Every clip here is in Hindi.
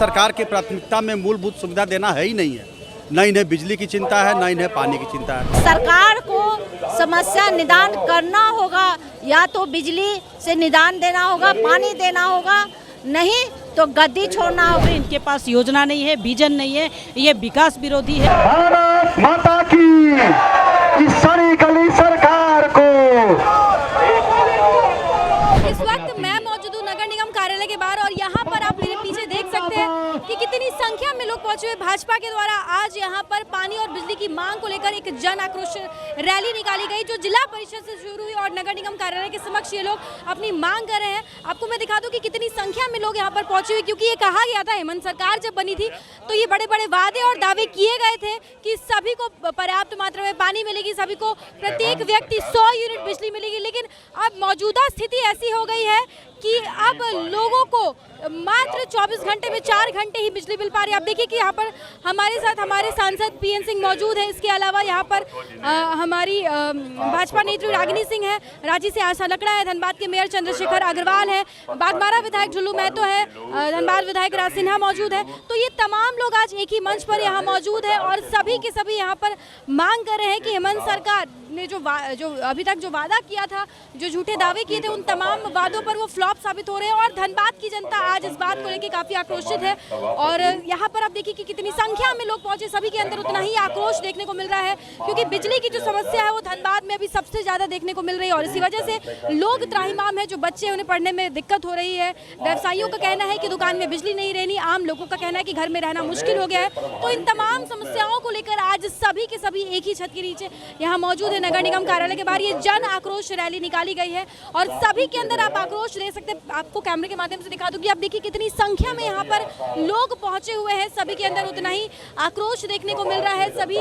सरकार की प्राथमिकता में मूलभूत सुविधा देना है ही नहीं है। न इन्हें बिजली की चिंता है, न इन्हें पानी की चिंता है। सरकार को समस्या निदान करना होगा, या तो बिजली से निदान देना होगा, पानी देना होगा, नहीं तो गद्दी छोड़ना होगा। इनके पास योजना नहीं है, विजन नहीं है, ये विकास विरोधी है। भारत माता की इस सड़ी गली सरकार को। इस वक्त मैं मौजूद हूँ नगर निगम कार्यालय के बाहर, और यहाँ पर आप मेरे पीछे देख सकते हैं कि कितनी संख्या में लोग पहुंचे हुए। भाजपा के द्वारा आज यहाँ पर पानी और बिजली की मांग को लेकर एक जन आक्रोश रैली निकाली गई, जो जिला परिषद से शुरू हुई और नगर निगम कार्यालय के समक्ष ये लोग अपनी मांग कर रहे हैं। आपको मैं दिखा दूं कि कितनी संख्या में लोग यहाँ पर पहुंचे हुए, क्योंकि ये कहा गया था हेमंत सरकार जब बनी थी तो ये बड़े बड़े वादे और दावे किए गए थे कि सभी को पर्याप्त मात्रा में पानी मिलेगी, सभी को प्रत्येक व्यक्ति 100 यूनिट बिजली मिलेगी। लेकिन अब मौजूदा स्थिति ऐसी हो गई है कि अब लोगों को मात्र 24 घंटे में 4 घंटे ही बिजली मिल पा रही है। आप देखिए कि यहाँ पर हमारे साथ हमारे सांसद पीएन सिंह मौजूद है। इसके अलावा यहाँ पर हमारी भाजपा नेत्री रागिनी सिंह है, रांची से आशा लकड़ा है, धनबाद के मेयर चंद्रशेखर अग्रवाल है, बागमारा विधायक झुल्लू महतो है, धनबाद विधायक राज सिन्हा मौजूद है। तो ये तमाम लोग आज एक ही मंच पर यहाँ मौजूद है और सभी के सभी यहाँ पर मांग कर रहे हैं कि हेमंत सरकार ने जो अभी तक जो वादा किया था, जो झूठे दावे किए थे, उन तमाम वादों पर वो फ्लॉप साबित हो रहे हैं। और धनबाद की जनता आज इस बात को लेकर काफी आक्रोशित है। और यहाँ पर आप देखिए कि कितनी संख्या में लोग पहुंचे, सभी के अंदर उतना ही आक्रोश देखने को मिल रहा है, क्योंकि बिजली की जो समस्या है वो धनबाद में अभी सबसे ज्यादा देखने को मिल रही है। और इसी वजह से लोग त्राहिमाम है, जो बच्चे उन्हें पढ़ने में दिक्कत हो रही है। व्यवसायियों का कहना है कि दुकान में बिजली नहीं रहनी, आम लोगों का कहना है कि घर में रहना मुश्किल हो गया है। तो इन तमाम समस्याओं को लेकर आज सभी के सभी एक ही छत के नीचे यहाँ मौजूद है। नगर निगम कार्यालय के बाहर ये जन आक्रोश रैली निकाली गई है और सभी के अंदर आप आक्रोश ले सकते हैं। आपको कैमरे के माध्यम से दिखा दूंगी, आप देखिए कितनी संख्या में यहाँ पर लोग पहुंचे हुए हैं। सभी के अंदर उतना ही आक्रोश देखने को मिल रहा है, सभी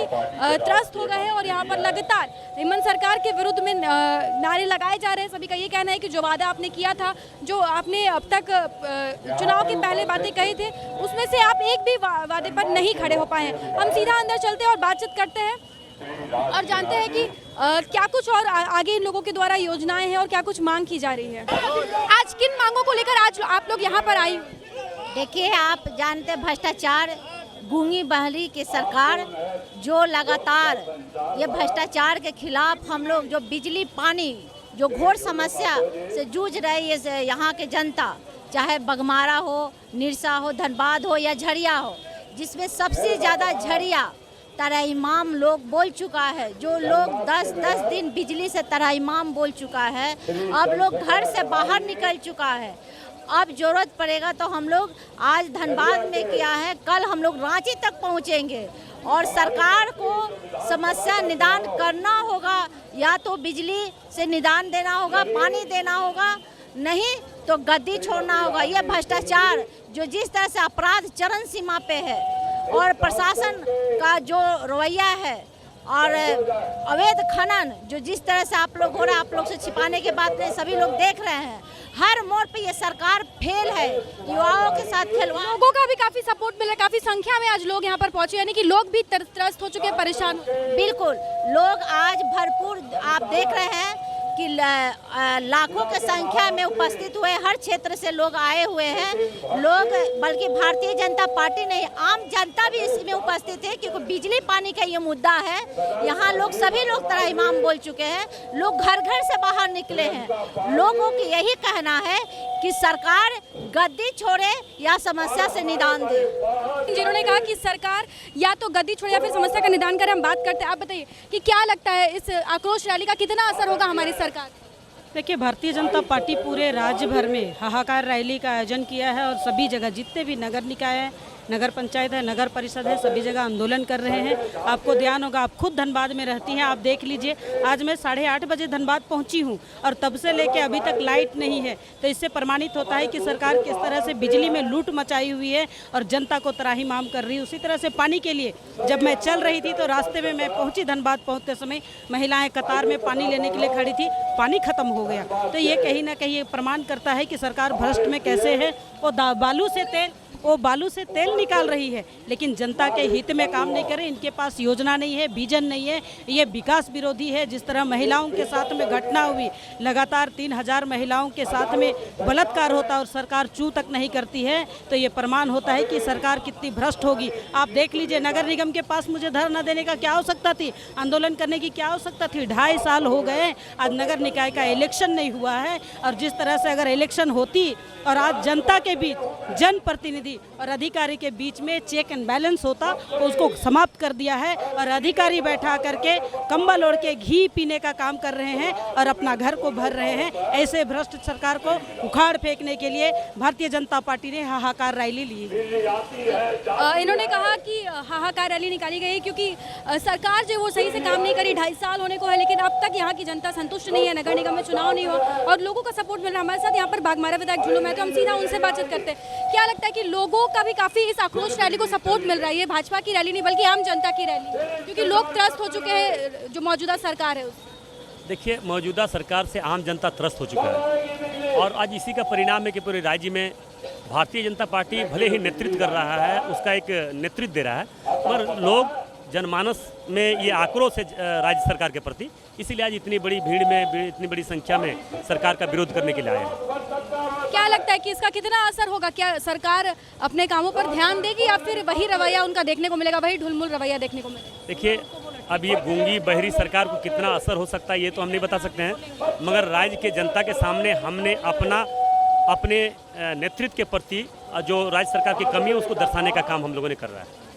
त्रस्त हो गए हैं और यहाँ पर लगातार हेमंत सरकार के विरुद्ध में नारे लगाए जा रहे हैं। सभी का ये कहना है कि जो वादा आपने किया था, जो आपने अब तक चुनाव के पहले बातें कही थे, उसमें से आप एक भी वादे पर नहीं खड़े हो पाए हैं। हम सीधा अंदर चलते हैं और बातचीत करते हैं और जानते हैं कि क्या कुछ और आगे इन लोगों के द्वारा योजनाएं हैं और क्या कुछ मांग की जा रही है। आज किन मांगों को लेकर आज आप लोग यहाँ पर आई? देखिए, आप जानते हैं भ्रष्टाचार, गूंगी बहरी की सरकार जो लगातार ये भ्रष्टाचार के खिलाफ हम लोग जो बिजली पानी जो घोर समस्या से जूझ रही है यहाँ के जनता, चाहे बगमारा हो, निरसा हो, धनबाद हो या झरिया हो, जिसमें सबसे ज़्यादा झरिया तराइमाम लोग बोल चुका है। जो लोग 10-10 दिन बिजली से तराइमाम बोल चुका है, अब लोग घर से बाहर निकल चुका है। अब जरूरत पड़ेगा तो हम लोग आज धनबाद में किया है, कल हम लोग रांची तक पहुंचेंगे और सरकार को समस्या निदान करना होगा, या तो बिजली से निदान देना होगा, पानी देना होगा, नहीं तो गद्दी छोड़ना होगा। ये भ्रष्टाचार जो जिस तरह से अपराध चरम सीमा पे है और प्रशासन का जो रवैया है और अवैध खनन जो जिस तरह से आप लोग हो रहा है, आप लोग से छिपाने के बाद में सभी लोग देख रहे हैं, हर मोड़ पे ये सरकार फेल है, युवाओं के साथ खिलवाड़। लोगों का भी काफी सपोर्ट मिला, काफी संख्या में आज लोग यहाँ पर पहुंचे, यानी कि लोग भी त्रस्त हो चुके हैं, परेशान। बिल्कुल, लोग आज भरपूर आप देख रहे हैं कि लाखों की संख्या में उपस्थित हुए, हर क्षेत्र से लोग आए हुए हैं। लोग बल्कि भारतीय जनता पार्टी नहीं, आम जनता भी इसमें उपस्थित है, क्योंकि बिजली पानी का ये मुद्दा है। यहाँ लोग सभी लोग तराइमाम बोल चुके हैं, लोग घर घर से बाहर निकले हैं। लोगों की यही कहना है कि सरकार गद्दी छोड़े या समस्या से निदान दे। जिन्होंने कहा कि सरकार या तो गद्दी छोड़े या फिर समस्या का निदान करे। हम बात करते हैं, आप बताइए कि क्या लगता है इस आक्रोश रैली का कितना असर होगा हमारी सरकार? देखिए, भारतीय जनता पार्टी पूरे राज्य भर में हाहाकार रैली का आयोजन किया है और सभी जगह जितने भी नगर निकाय है, नगर पंचायत है, नगर परिषद है, सभी जगह आंदोलन कर रहे हैं। आपको ध्यान होगा, आप खुद धनबाद में रहती हैं, आप देख लीजिए, आज मैं 8:30 बजे धनबाद पहुंची हूं और तब से लेके अभी तक लाइट नहीं है। तो इससे प्रमाणित होता है कि सरकार किस तरह से बिजली में लूट मचाई हुई है और जनता को त्राहिमाम कर रही है। उसी तरह से पानी के लिए जब मैं चल रही थी तो रास्ते में मैं पहुँची, धनबाद पहुँचते समय महिलाएँ कतार में पानी लेने के लिए खड़ी थी, पानी खत्म हो गया। तो ये कहीं ना कहीं प्रमाण करता है कि सरकार भ्रष्ट में कैसे है। और बालू से तेल वो बालू से तेल निकाल रही है, लेकिन जनता के हित में काम नहीं करे। इनके पास योजना नहीं है, विजन नहीं है, ये विकास विरोधी है। जिस तरह महिलाओं के साथ में घटना हुई, लगातार 3000 महिलाओं के साथ में बलात्कार होता और सरकार चू तक नहीं करती है, तो ये प्रमाण होता है कि सरकार कितनी भ्रष्ट होगी। आप देख लीजिए, नगर निगम के पास मुझे धरना देने का क्या आवश्यकता थी, आंदोलन करने की क्या आवश्यकता थी? 2.5 साल हो गए, आज नगर निकाय का इलेक्शन नहीं हुआ है। और जिस तरह से अगर इलेक्शन होती और आज जनता के बीच, जनप्रतिनिधि और अधिकारी के बीच में चेक एंड बैलेंस होता, तो उसको समाप्त कर दिया है। और अधिकारी बैठा करके कंबल ओढ़ के घी पीने का काम कर रहे हैं और अपना घर को भर रहे हैं। ऐसे भ्रष्ट सरकार को उखाड़ फेंकने के लिए भारतीय जनता पार्टी ने हाहाकार रैली ली। इन्होंने कहा कि हाहाकार रैली निकाली गई क्योंकि सरकार जो वो सही से काम नहीं करी, 2.5 साल होने को है, लेकिन अब तक यहाँ की जनता संतुष्ट नहीं है। नगर निगम में चुनाव नहीं हुआ और लोगों का सपोर्ट मिल रहा है। हमारे साथ यहाँ पर बागमारा विधायक झुल्लू महतो, हम सीधा उनसे बातचीत करते हैं। क्या लगता है कि लोगों का भी काफी इस आक्रोश रैली को सपोर्ट मिल रहा है? ये भाजपा की रैली नहीं बल्कि आम जनता की रैली, क्योंकि लोग त्रस्त हो चुके हैं जो मौजूदा सरकार है उससे। देखिए, मौजूदा सरकार से आम जनता त्रस्त हो चुका है और आज इसी का परिणाम है कि पूरे राज्य में भारतीय जनता पार्टी भले ही नेतृत्व कर रहा है, उसका एक नेतृत्व दे रहा है, मगर लोग जनमानस में ये आक्रोश है राज्य सरकार के प्रति। इसीलिए आज इतनी बड़ी भीड़ में, इतनी बड़ी संख्या में सरकार का विरोध करने के लिए आए हैं। क्या लगता है कि इसका कितना असर होगा? क्या सरकार अपने कामों पर ध्यान देगी या फिर वही रवैया उनका देखने को मिलेगा, वही ढुलमुल रवैया देखने को मिलेगा? देखिए, अब ये गूंगी बहरी सरकार को कितना असर हो सकता है ये तो हम नहीं बता सकते हैं, मगर राज्य के जनता के सामने हमने अपने नेतृत्व के प्रति जो राज्य सरकार की कमी है उसको दर्शाने का काम हम लोगों ने कर रहा है।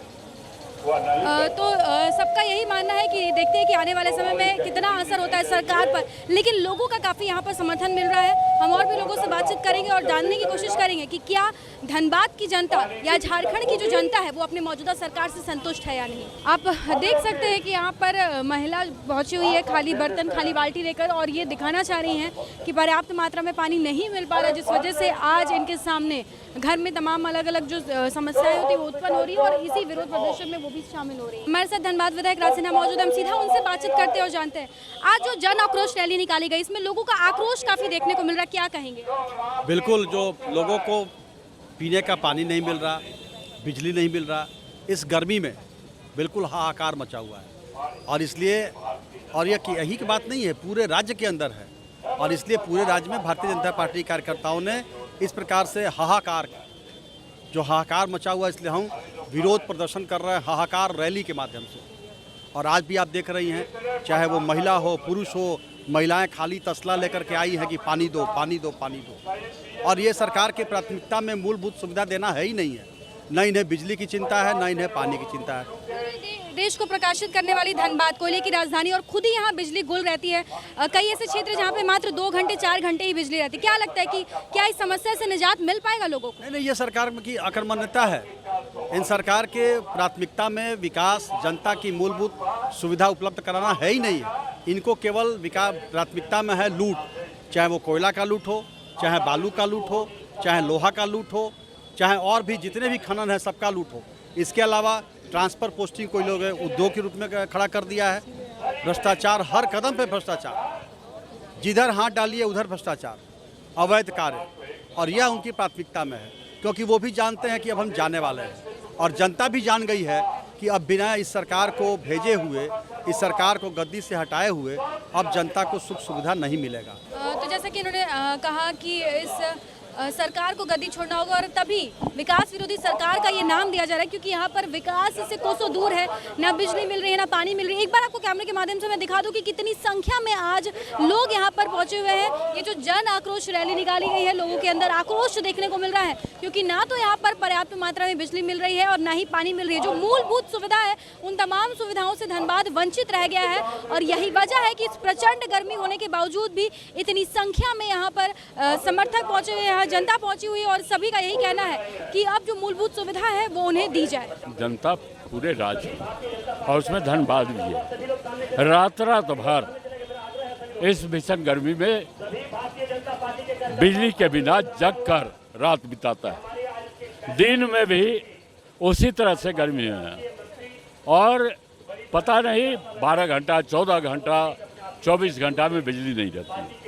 तो सबका यही मानना है कि देखते हैं कि आने वाले समय में कितना असर होता है सरकार पर, लेकिन लोगों का काफ़ी यहाँ पर समर्थन मिल रहा है। हम और भी लोगों से बातचीत करेंगे और जानने की कोशिश करेंगे कि क्या धनबाद की जनता या झारखंड की जो जनता है वो अपने मौजूदा सरकार से संतुष्ट है या नहीं। आप देख सकते हैं कि यहाँ पर महिला पहुँची हुई है खाली बर्तन, खाली बाल्टी लेकर, और ये दिखाना चाह रही हैं कि पर्याप्त मात्रा में पानी नहीं मिल पा रहा, जिस वजह से आज इनके सामने घर में तमाम अलग अलग जो समस्याएं होती है वो उत्पन्न हो रही है और इसी विरोध प्रदर्शन में वो भी शामिल हो रही है। हमारे साथ धनबाद विधायक राज सिन्हा मौजूद है, हम सीधा उनसे बातचीत करते हैं और जानते हैं आज जो जन आक्रोश रैली निकाली गई इसमें लोगों का आक्रोश काफी देखने को मिल रहा है, क्या कहेंगे? बिल्कुल, जो लोगों को पीने का पानी नहीं मिल रहा, बिजली नहीं मिल रहा, इस गर्मी में बिल्कुल हाहाकार मचा हुआ है। और इसलिए, और यही की बात नहीं है, पूरे राज्य के अंदर है, और इसलिए पूरे राज्य में भारतीय जनता पार्टी कार्यकर्ताओं ने इस प्रकार से हाहाकार मचा हुआ है, इसलिए हम विरोध प्रदर्शन कर रहे हैं हाहाकार रैली के माध्यम से। और आज भी आप देख रही हैं, चाहे वो महिला हो, पुरुष हो, महिलाएं खाली तसला लेकर के आई हैं कि पानी दो, पानी दो, पानी दो। और ये सरकार की प्राथमिकता में मूलभूत सुविधा देना है ही नहीं है। न इन्हें बिजली की चिंता है, न इन्हें पानी की चिंता है। देश को प्रकाशित करने वाली धनबाद, कोयले की राजधानी, और खुद ही यहाँ बिजली गुल रहती है। कई ऐसे क्षेत्र जहाँ पे मात्र 2 घंटे 4 घंटे ही बिजली रहती है। क्या लगता है कि क्या इस समस्या से निजात मिल पाएगा लोगों को? नहीं, ये सरकार की अकर्मण्यता है। इन सरकार के प्राथमिकता में विकास, जनता की मूलभूत सुविधा उपलब्ध कराना है ही नहीं है। इनको केवल विकास प्राथमिकता में है लूट, चाहे वो कोयला का लूट हो, चाहे बालू का लूट हो, चाहे लोहा का लूट हो, चाहे और भी जितने भी खनन है सबका लूट हो। इसके अलावा ट्रांसफ़र पोस्टिंग कोई लोग उद्योग के रूप में खड़ा कर दिया है। भ्रष्टाचार, हर कदम पे भ्रष्टाचार, जिधर हाथ डालिए उधर भ्रष्टाचार, अवैध कार्य, और यह उनकी प्राथमिकता में है, क्योंकि वो भी जानते हैं कि अब हम जाने वाले हैं। और जनता भी जान गई है कि अब बिना इस सरकार को भेजे हुए, इस सरकार को गद्दी से हटाए हुए, अब जनता को सुख सुविधा नहीं मिलेगा। तो जैसा कि इन्होंने कहा कि इस सरकार को गद्दी छोड़ना होगा और तभी विकास विरोधी सरकार का ये नाम दिया जा रहा है, क्योंकि यहाँ पर विकास से कोसों दूर है, ना बिजली मिल रही है, ना पानी मिल रही है। एक बार आपको कैमरे के माध्यम से मैं दिखा दूं कि कितनी संख्या में आज लोग यहाँ पर पहुंचे हुए हैं। ये जो जन आक्रोश रैली निकाली गई है, लोगों के अंदर आक्रोश देखने को मिल रहा है, क्योंकि ना तो यहाँ पर पर्याप्त मात्रा में बिजली मिल रही है और ना ही पानी मिल रही है। जो मूलभूत सुविधा है उन तमाम सुविधाओं से धनबाद वंचित रह गया है, और यही वजह है कि इस प्रचंड गर्मी होने के बावजूद भी इतनी संख्या में यहाँ पर समर्थक पहुंचे हुए हैं, जनता पहुंची हुई है, और सभी का यही कहना है कि अब जो मूलभूत सुविधा है वो उन्हें दी जाए। जनता पूरे राज्य और उसमें धनबाद भी है, रात भर इस भीषण गर्मी में बिजली के बिना जग कर रात बिताता है। दिन में भी उसी तरह से गर्मी है, और पता नहीं 12 घंटा 14 घंटा 24 घंटा में बिजली नहीं रहती।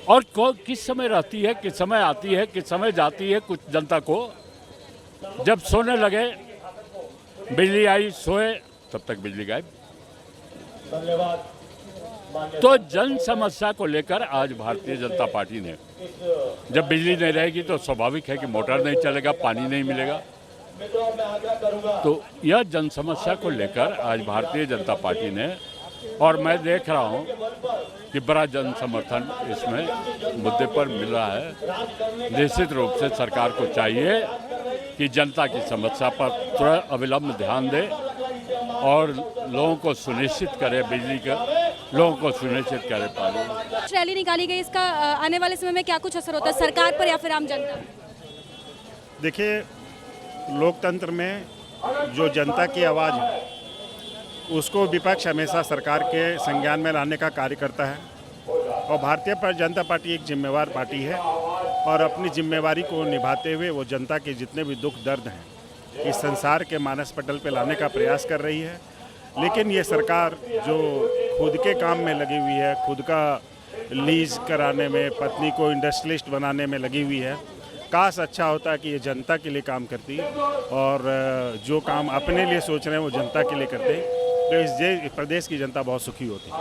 और किस समय रहती है, किस समय आती है, किस समय जाती है। कुछ जनता को जब सोने लगे, बिजली आई, सोए, तब तक बिजली गायब। तो जन समस्या को लेकर आज भारतीय जनता पार्टी ने, जब बिजली नहीं रहेगी तो स्वाभाविक है कि मोटर नहीं चलेगा, पानी नहीं मिलेगा। तो यह जन समस्या को लेकर आज भारतीय जनता पार्टी ने, और मैं देख रहा हूं कि बड़ा जन समर्थन इसमें मुद्दे पर मिल रहा है। निश्चित रूप से सरकार को चाहिए कि जनता की समस्या पर तुरंत अविलंब ध्यान दे और लोगों को सुनिश्चित करे, बिजली का लोगों को सुनिश्चित करे पानी। रैली निकाली गई, इसका आने वाले समय में क्या कुछ असर होता है सरकार पर या फिर आम जनता पर? देखिए, लोकतंत्र में जो जनता की आवाज़ है उसको विपक्ष हमेशा सरकार के संज्ञान में लाने का कार्य करता है, और भारतीय जनता पार्टी एक जिम्मेवार पार्टी है और अपनी जिम्मेवारी को निभाते हुए वो जनता के जितने भी दुख दर्द हैं इस संसार के मानस पटल पे लाने का प्रयास कर रही है। लेकिन ये सरकार जो खुद के काम में लगी हुई है, खुद का लीज कराने में, पत्नी को इंडस्ट्रियलिस्ट बनाने में लगी हुई है, काश अच्छा होता कि ये जनता के लिए काम करती और जो काम अपने लिए सोच रहे हैं वो जनता के लिए करते, तो इस प्रदेश की जनता बहुत सुखी होती।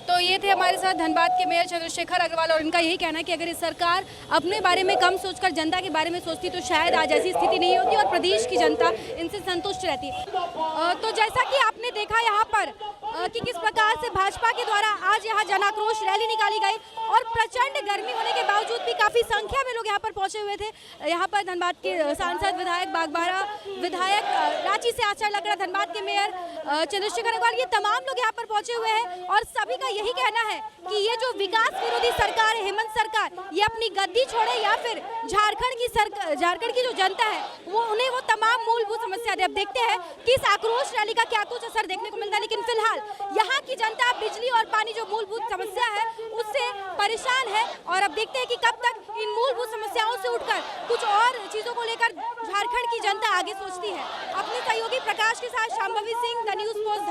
तो ये थे हमारे साथ धनबाद के मेयर चंद्रशेखर अग्रवाल, और इनका यही कहना है कि अगर इस सरकार अपने बारे में कम सोचकर जनता के बारे में सोचती तो शायद आज ऐसी स्थिति नहीं होती और प्रदेश की जनता इनसे संतुष्ट रहती। तो जैसा कि आपने देखा यहाँ पर कि किस प्रकार से भाजपा के द्वारा आज यहाँ जन आक्रोश रैली निकाली गई, और प्रचंड गर्मी होने के बावजूद भी काफ़ी संख्या में लोग यहाँ पर पहुँचे हुए थे। यहाँ पर धनबाद के सांसद, विधायक बागबाहरा विधायक, रांची से आचार्य लग रहा, धनबाद के मेयर चंद्रशेखर अग्रवाल, ये तमाम लोग यहाँ पर पहुंचे हुए हैं और सभी का यही कहना है कि ये जो विकास विरोधी सरकार है, हेमंत सरकार, ये अपनी गद्दी छोड़े या फिर झारखंड की जो जनता है उन्हें वो तमाम मूलभूत समस्या दे। अब देखते हैं कि इस आक्रोश रैली का क्या कुछ असर देखने को मिलता है, लेकिन फिलहाल यहाँ की जनता बिजली और पानी जो मूलभूत समस्या है उससे परेशान है, और अब देखते हैं कि कब तक इन मूलभूत समस्याओं से उठकर कुछ और चीजों को लेकर झारखंड की जनता आगे सोचती है। अपने सहयोगी प्रकाश के साथ Shambhavi Singh, the news post.